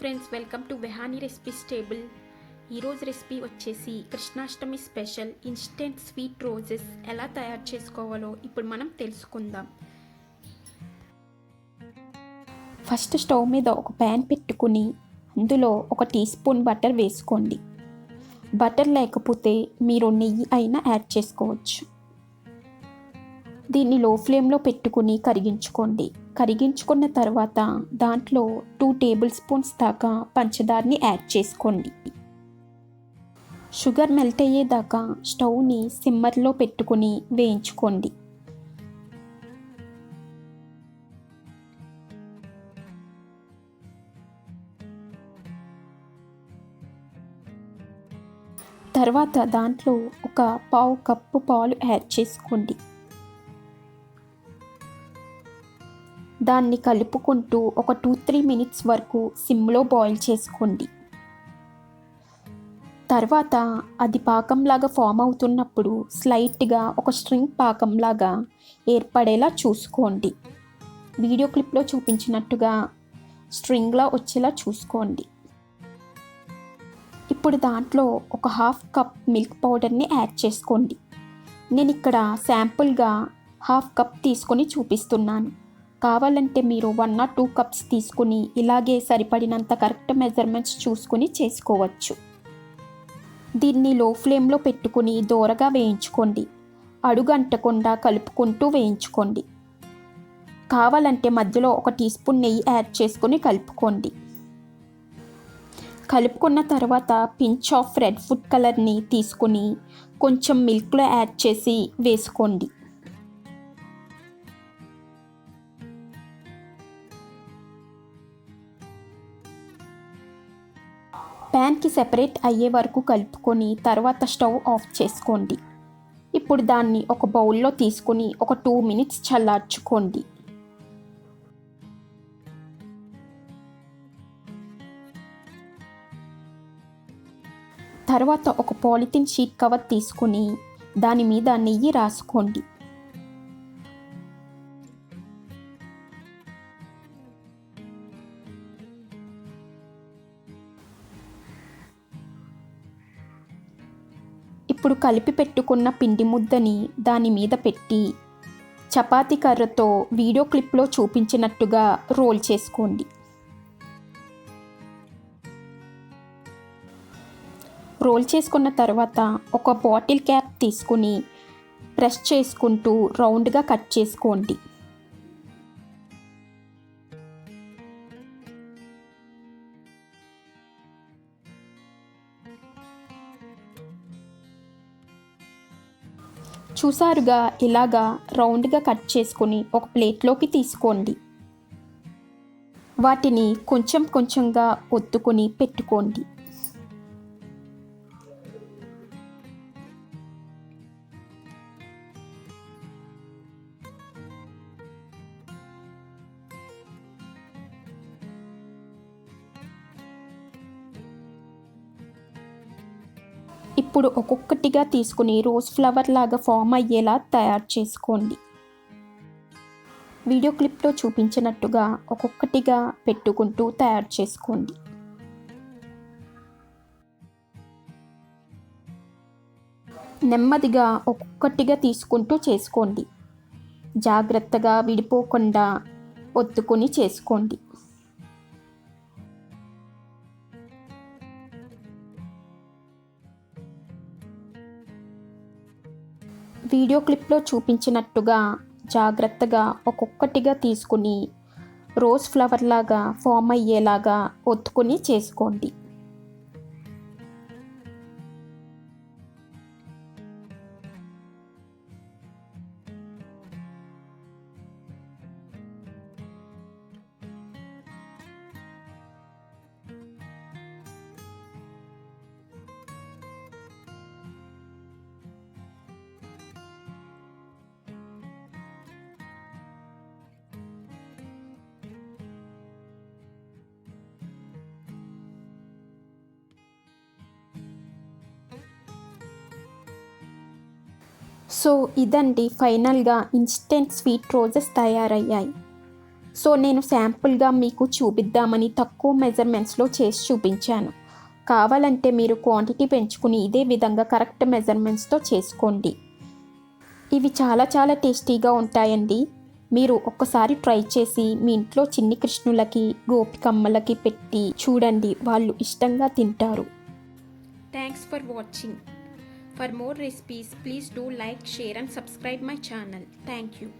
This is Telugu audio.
ఫ్రెండ్స్, వెల్కమ్ టు వెహానీ రెసిపీస్ టేబుల్. ఈరోజు రెసిపీ వచ్చేసి Krishnashtami special instant sweet roses ఎలా తయారు చేసుకోవాలో ఇప్పుడు మనం తెలుసుకుందాం. ఫస్ట్ స్టవ్ మీద ఒక ప్యాన్ పెట్టుకుని అందులో 1 టీ స్పూన్ బటర్ వేసుకోండి. బటర్ లేకపోతే మీరు నెయ్యి అయినా యాడ్ చేసుకోవచ్చు. దీన్ని లో ఫ్లేమ్లో పెట్టుకుని కరిగించుకోండి. కరిగించుకున్న తర్వాత దాంట్లో 2 టేబుల్ స్పూన్స్ దాకా పంచదారని యాడ్ చేసుకోండి. షుగర్ మెల్ట్ అయ్యేదాకా స్టవ్ని సిమ్మర్లో పెట్టుకుని వేయించుకోండి. తర్వాత దాంట్లో ఒక పావు కప్పు పాలు యాడ్ చేసుకోండి. దాన్ని కలుపుకుంటూ ఒక 2-3 మినిట్స్ వరకు సిమ్లో బాయిల్ చేసుకోండి. తర్వాత అది పాకంలాగా ఫామ్ అవుతున్నప్పుడు స్లైట్గా ఒక స్ట్రింగ్ పాకంలాగా ఏర్పడేలా చూసుకోండి. వీడియో క్లిప్లో చూపించినట్టుగా స్ట్రింగ్లా వచ్చేలా చూసుకోండి. ఇప్పుడు దాంట్లో ఒక 1/2 కప్ మిల్క్ పౌడర్ని యాడ్ చేసుకోండి. నేను ఇక్కడ శాంపుల్గా 1/2 కప్ తీసుకొని చూపిస్తున్నాను. కావాలంటే మీరు 1 or 2 కప్స్ తీసుకుని ఇలాగే సరిపడినంత కరెక్ట్ మెజర్మెంట్స్ చూసుకుని చేసుకోవచ్చు. దీన్ని లో ఫ్లేమ్లో పెట్టుకుని దోరగా వేయించుకోండి. అడుగంటకుండా కలుపుకుంటూ వేయించుకోండి. కావాలంటే మధ్యలో 1 టీ స్పూన్ నెయ్యి యాడ్ చేసుకుని కలుపుకోండి. కలుపుకున్న తర్వాత పించ్ ఆఫ్ రెడ్ ఫుడ్ కలర్ని తీసుకుని కొంచెం మిల్క్లో యాడ్ చేసి వేసుకోండి. ప్యాన్కి సెపరేట్ అయ్యే వరకు కలుపుకొని తర్వాత స్టవ్ ఆఫ్ చేసుకోండి. ఇప్పుడు దాన్ని ఒక బౌల్లో తీసుకుని ఒక 2 మినిట్స్ చల్లార్చుకోండి. తర్వాత ఒక పాలిథిన్ షీట్ కవర్ తీసుకుని దాని మీద నెయ్యి రాసుకోండి. ఇప్పుడు కలిపి పెట్టుకున్న పిండి ముద్దని దాని మీద పెట్టి చపాతీ కర్రతో వీడియో క్లిప్లో చూపించినట్టుగా రోల్ చేసుకోండి. రోల్ చేసుకున్న తర్వాత ఒక బాటిల్ క్యాప్ తీసుకుని ప్రెస్ చేసుకుంటూ రౌండ్గా కట్ చేసుకోండి. చూసారుగా, ఇలాగా రౌండ్గా కట్ చేసుకుని ఒక ప్లేట్లోకి తీసుకోండి. వాటిని కొంచెం కొంచెంగా ఒత్తుకొని పెట్టుకోండి. ఇప్పుడు ఒక్కొక్కటిగా తీసుకుని రోజ్ ఫ్లవర్ లాగా ఫామ్ అయ్యేలా తయారు చేసుకోండి. వీడియో క్లిప్లో చూపించినట్టుగా ఒక్కొక్కటిగా పెట్టుకుంటూ తయారు చేసుకోండి. నెమ్మదిగా ఒక్కొక్కటిగా తీసుకుంటూ చేసుకోండి. జాగ్రత్తగా విడిపోకుండా ఒత్తుకొని చేసుకోండి. వీడియో క్లిప్లో చూపించినట్టుగా జాగ్రత్తగా ఒక్కొక్కటిగా తీసుకుని రోజ్ ఫ్లవర్ లాగా ఫామ్ అయ్యేలాగా ఒత్తుకొని చేసుకోండి. సో ఇదండి, ఫైనల్గా ఇన్స్టెంట్ స్వీట్ రోజెస్ తయారయ్యాయి. సో నేను శాంపుల్గా మీకు చూపిద్దామని తక్కువ మెజర్మెంట్స్లో చేసి చూపించాను. కావాలంటే మీరు క్వాంటిటీ పెంచుకుని ఇదే విధంగా కరెక్ట్ మెజర్మెంట్స్తో చేసుకోండి. ఇవి చాలా చాలా టేస్టీగా ఉంటాయండి. మీరు ఒక్కసారి ట్రై చేసి మీ ఇంట్లో చిన్ని కృష్ణులకి గోపికమ్మలకి పెట్టి చూడండి, వాళ్ళు ఇష్టంగా తింటారు. Thanks for watching. For more recipes please do like, share and subscribe my channel. Thank you.